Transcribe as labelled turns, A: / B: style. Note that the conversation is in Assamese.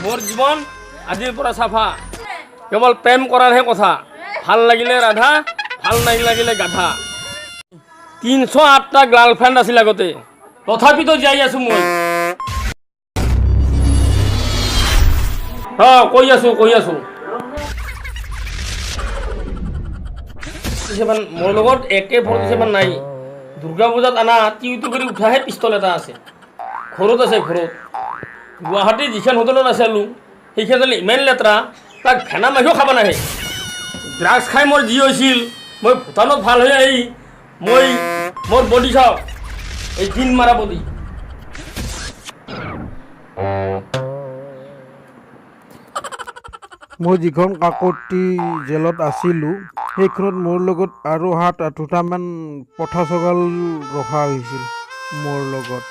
A: মোৰ জীৱন আজিৰ পৰা চাফা কেৱল প্ৰেম কৰাৰহে কথা ভাল লাগিলে ৰাধা ভাল নালাগিলে গাধা 308টা গাৰ্লফ্ৰেণ্ড আছিল আগতে তথাপিতো যাই আছো মই কৈ আছো মোৰ লগত AK-47 নাই দুৰ্গা পূজাত আনা টিউটো কৰি উঠাহে পিষ্টল এটা আছে ঘৰত গুৱাহাটীৰ যিখন হোটেলত আছিলোঁ সেইখন ইমান লেতেৰা তাক ভেনা মাখিও খাব নাহে ড্ৰাগছ খাই মোৰ যি হৈছিল মই ভূটানত ভাল হৈ আহি মই মোৰ বডি চাওঁ এই দিন মাৰা বডি
B: মই যিখন কাকতি জেলত আছিলোঁ সেইখনত মোৰ লগত আৰু 7-8টা মান পঠা ছগাল ৰখা হৈছিল মোৰ লগত